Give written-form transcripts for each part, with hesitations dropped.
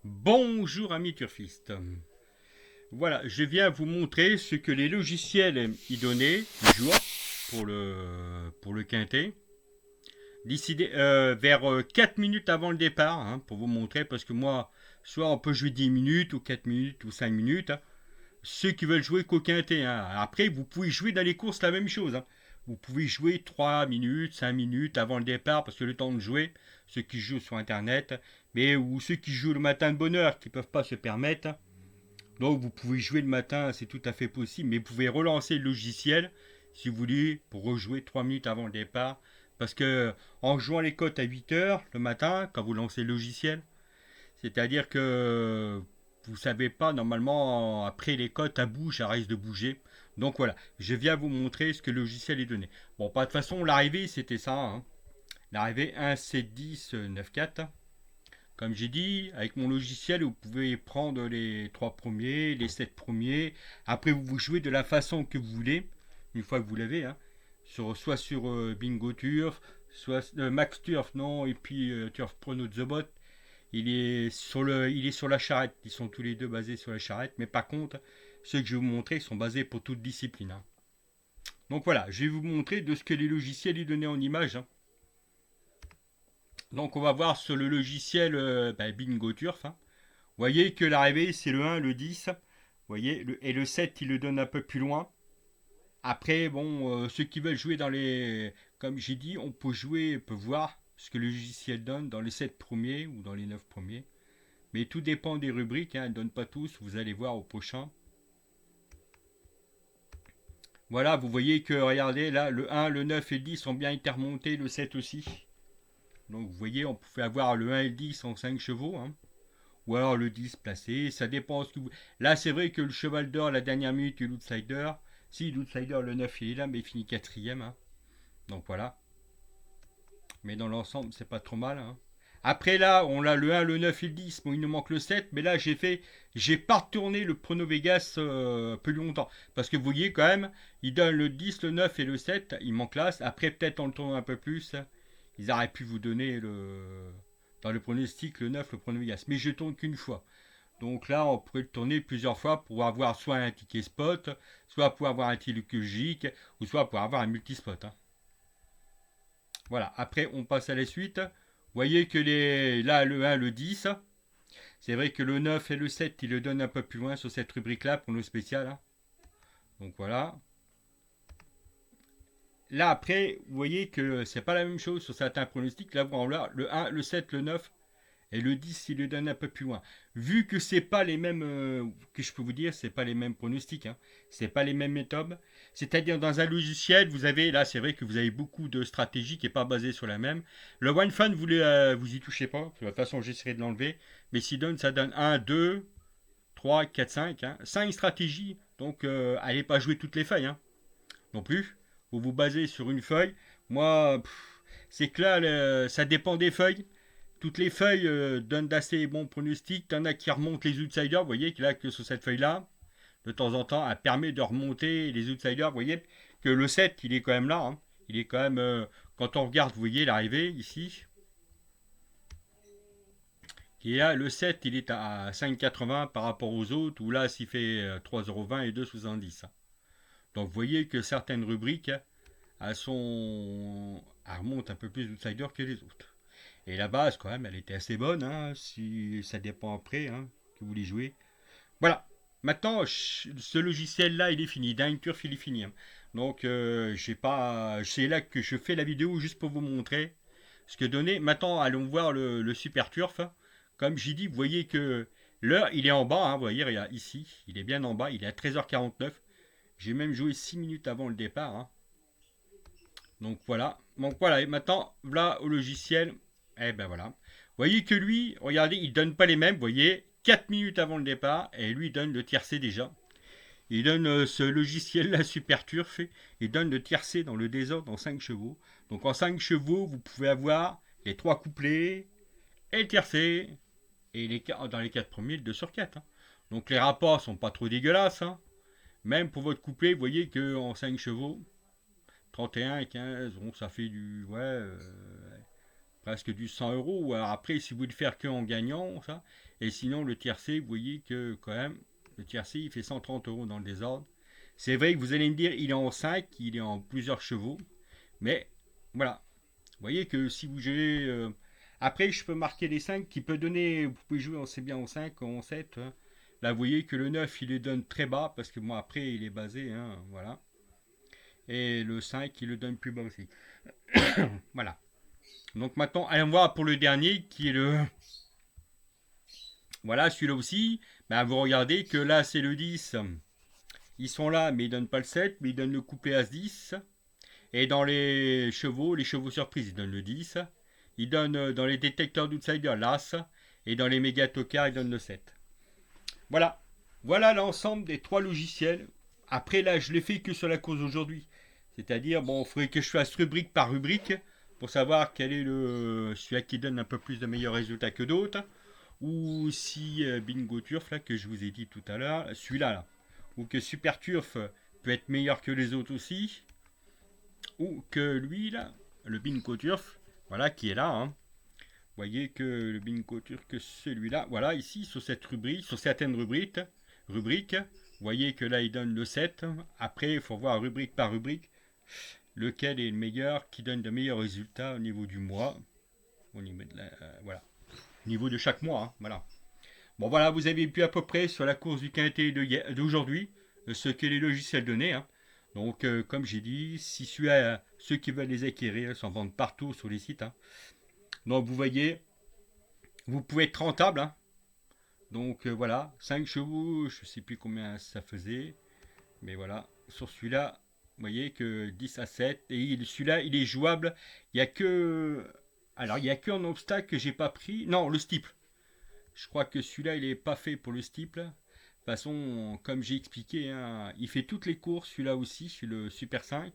Bonjour amis turfistes. Voilà, je viens vous montrer ce que les logiciels y donnaient du jour pour le quintet. Décidé vers 4 minutes avant le départ, pour vous montrer, parce que moi, soit on peut jouer 10 minutes, ou 4 minutes, ou 5 minutes. Ceux qui veulent jouer qu'au quintet. Après, vous pouvez jouer dans les courses la même chose. Vous pouvez jouer 3 minutes, 5 minutes avant le départ, parce que le temps de jouer, ceux qui jouent sur Internet, mais ou ceux qui jouent le matin de bonne heure, qui ne peuvent pas se permettre. Donc vous pouvez jouer le matin, c'est tout à fait possible, mais vous pouvez relancer le logiciel, si vous voulez, pour rejouer 3 minutes avant le départ. Parce que en jouant les cotes à 8 heures le matin, quand vous lancez le logiciel, c'est-à-dire que vous ne savez pas, normalement, après les cotes, ça bouge, ça risque de bouger. Donc voilà, je viens vous montrer ce que le logiciel est donné. Bon, pas de toute façon, l'arrivée, c'était ça. L'arrivée 1, 7, 10, 9, 4. Comme j'ai dit, avec mon logiciel, vous pouvez prendre les 3 premiers, les 7 premiers. Après, vous jouez de la façon que vous voulez, une fois que vous l'avez. Soit sur Bingo Turf, soit Max Turf, non, et puis Turf Prono The Bot. Il est sur la charrette. Ils sont tous les deux basés sur la charrette. Mais par contre, ceux que je vais vous montrer sont basés pour toute discipline. Donc voilà, je vais vous montrer de ce que les logiciels y donnaient en image. Donc on va voir sur le logiciel Bingo Turf. Vous voyez que l'arrivée c'est le 1, le 10. Vous voyez, et le 7 il le donne un peu plus loin. Après, bon, ceux qui veulent jouer dans les. Comme j'ai dit, on peut voir ce que le logiciel donne dans les 7 premiers ou dans les 9 premiers. Mais tout dépend des rubriques, elles ne donnent pas tous, vous allez voir au prochain. Voilà, vous voyez que, regardez, là, le 1, le 9 et le 10 sont bien été remontés, le 7 aussi. Donc vous voyez, on pouvait avoir le 1 et le 10 en 5 chevaux. Ou alors le 10 placé, ça dépend ce que vous... Là, c'est vrai que le cheval d'or, la dernière minute, et l'outsider. Si, l'outsider, le 9 il est là, mais il finit quatrième. Donc voilà. Mais dans l'ensemble, c'est pas trop mal. Après là, on a le 1, le 9 et le 10. Bon, il nous manque le 7. Mais là, j'ai pas retourné le Prono Vegas plus longtemps. Parce que vous voyez quand même, il donne le 10, le 9 et le 7. Il manque l'As. Après, peut-être en le tournant un peu plus, ils auraient pu vous donner dans le pronostic le 9, le Prono Vegas. Mais je tourne qu'une fois. Donc là, on pourrait le tourner plusieurs fois pour avoir soit un ticket spot, soit pour avoir un ticket logique, ou soit pour avoir un multispot. Voilà, après on passe à la suite. Vous voyez que là, le 1, le 10, c'est vrai que le 9 et le 7, il le donnent un peu plus loin sur cette rubrique-là pour le spécial. Donc voilà. Là, après, vous voyez que c'est pas la même chose sur certains pronostics. Là, vous là, le 1, le 7, le 9 et le 10, il le donne un peu plus loin. Vu que c'est pas les mêmes, que je peux vous dire, c'est pas les mêmes pronostics, c'est pas les mêmes méthodes. C'est-à-dire dans un logiciel, vous avez, là c'est vrai que vous avez beaucoup de stratégies qui n'est pas basée sur la même. Le OneFan, vous y touchez pas. De toute façon, j'essaierai de l'enlever. Mais s'il donne, ça donne 1, 2, 3, 4, 5. 5 stratégies. Donc, allez pas jouer toutes les feuilles, non plus. Vous vous basez sur une feuille. Moi, c'est que là, ça dépend des feuilles. Toutes les feuilles donnent d'assez bons pronostics. T'en as qui remontent les outsiders. Vous voyez que là, que sur cette feuille-là, de temps en temps, elle permet de remonter les outsiders. Vous voyez que le 7, il est quand même là. Il est quand même, quand on regarde, vous voyez l'arrivée ici. Et là, le 7, il est à 5,80 par rapport aux autres, où là, s'il fait 3,20€ et 2,70. Donc, vous voyez que certaines rubriques, elles remontent un peu plus d'outsiders que les autres. Et la base, quand même, elle était assez bonne, si ça dépend après, que vous les jouez. Voilà. Maintenant, ce logiciel-là, il est fini. Turf, il est fini. Donc, j'ai pas. C'est là que je fais la vidéo juste pour vous montrer ce que donnait. Maintenant, allons voir le Super Turf. Comme j'ai dit, vous voyez que l'heure, il est en bas. Vous voyez, il ici, il est bien en bas. Il est à 13h49. J'ai même joué 6 minutes avant le départ. Donc voilà. Donc voilà. Et maintenant, voilà au logiciel. Eh ben voilà. Vous voyez que lui, regardez, il donne pas les mêmes. Vous voyez, 4 minutes avant le départ. Et lui, il donne le tiercé déjà. Il donne ce logiciel-là, Super Turf. Il donne le tiercé dans le désordre en 5 chevaux. Donc en 5 chevaux, vous pouvez avoir les 3 couplets et le tiercé. Et dans les 4 premiers, le 2 sur 4. Donc les rapports sont pas trop dégueulasses. Même pour votre couplet, vous voyez qu'en 5 chevaux, 31 et 15, bon, ça fait du. Ouais. presque du 100 euros. Alors après, si vous voulez le faire que en gagnant, ça. Et sinon, le tiercé, vous voyez que quand même, le tiercé, il fait 130 euros dans le désordre. C'est vrai que vous allez me dire, il est en 5, il est en plusieurs chevaux. Mais voilà, vous voyez que si vous jouez... après, je peux marquer les 5 qui peut donner... Vous pouvez jouer, on sait bien, en 5, en 7. Hein. Là, vous voyez que le 9, il les donne très bas, parce que moi, après, il est basé. Hein, voilà. Et le 5, il le donne plus bas aussi. Voilà. Donc maintenant, allons voir pour le dernier, qui est le... Voilà, celui-là aussi. Ben, vous regardez que là, c'est le 10. Ils sont là, mais ils donnent pas le 7, mais ils donnent le coupé As-10. Et dans les chevaux surprises, ils donnent le 10. Ils donnent dans les détecteurs d'outsider l'As. Et dans les méga tocards, ils donnent le 7. Voilà. Voilà l'ensemble des 3 logiciels. Après, là, je l'ai fait que sur la cause aujourd'hui. C'est-à-dire, bon, il faudrait que je fasse rubrique par rubrique pour savoir quel est celui qui donne un peu plus de meilleurs résultats que d'autres. Ou si Bingo Turf, là, que je vous ai dit tout à l'heure, celui-là, là. Ou que Super Turf peut être meilleur que les autres aussi. Ou que lui, là, le Bingo Turf, voilà, qui est là, hein. Vous voyez que le Bingo Turf, que celui-là, voilà, ici, sur cette rubrique, sur certaines rubriques, vous voyez que là, il donne le 7. Après, il faut voir rubrique par rubrique lequel est le meilleur, qui donne de meilleurs résultats au niveau du mois, au niveau de voilà, au niveau de chaque mois, hein, voilà. Bon voilà, vous avez vu à peu près sur la course du quintet d'aujourd'hui ce que les logiciels donnaient. Hein. Donc comme j'ai dit, si ceux qui veulent les acquérir s'en vendent partout sur les sites. Hein. Donc vous voyez, vous pouvez être rentable. Hein. Donc voilà, 5 chevaux, je ne sais plus combien ça faisait, mais voilà, sur celui-là, vous voyez que 10 à 7, et celui-là, il est jouable. Il n'y a que... Alors, il n'y a qu'un obstacle que j'ai pas pris. Non, le steeple. Je crois que celui-là, il n'est pas fait pour le steeple. De toute façon, comme j'ai expliqué, hein, il fait toutes les courses, celui-là aussi, le Super 5.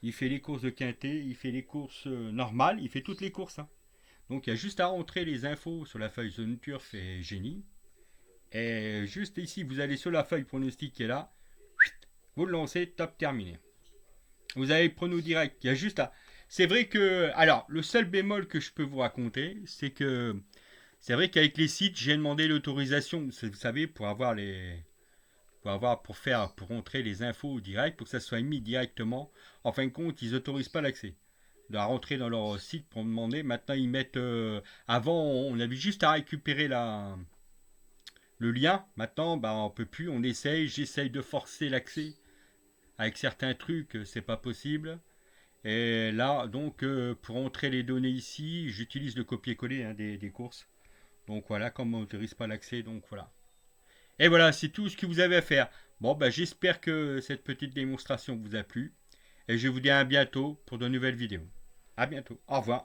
Il fait les courses de quintet, il fait les courses normales, il fait toutes les courses. Hein. Donc, il y a juste à rentrer les infos sur la feuille Zone Turf et Génie. Et juste ici, vous allez sur la feuille pronostic qui est là. Vous le lancez, top, terminé. Vous avez prono direct. Il y a juste à... C'est vrai que... Alors, le seul bémol que je peux vous raconter, c'est que... C'est vrai qu'avec les sites, j'ai demandé l'autorisation, vous savez, pour avoir les... pour rentrer les infos direct, pour que ça soit mis directement. En fin de compte, ils n'autorisent pas l'accès. De rentrer dans leur site pour me demander. Maintenant, ils mettent... avant, on avait juste à récupérer le lien. Maintenant, bah, on peut plus. On essaye. J'essaye de forcer l'accès. Avec certains trucs, c'est pas possible. Et là, donc, pour entrer les données ici, j'utilise le copier-coller hein, des courses. Donc voilà, comme on n'autorise pas l'accès, donc voilà. Et voilà, c'est tout ce que vous avez à faire. Bon, bah, j'espère que cette petite démonstration vous a plu. Et je vous dis à bientôt pour de nouvelles vidéos. À bientôt. Au revoir.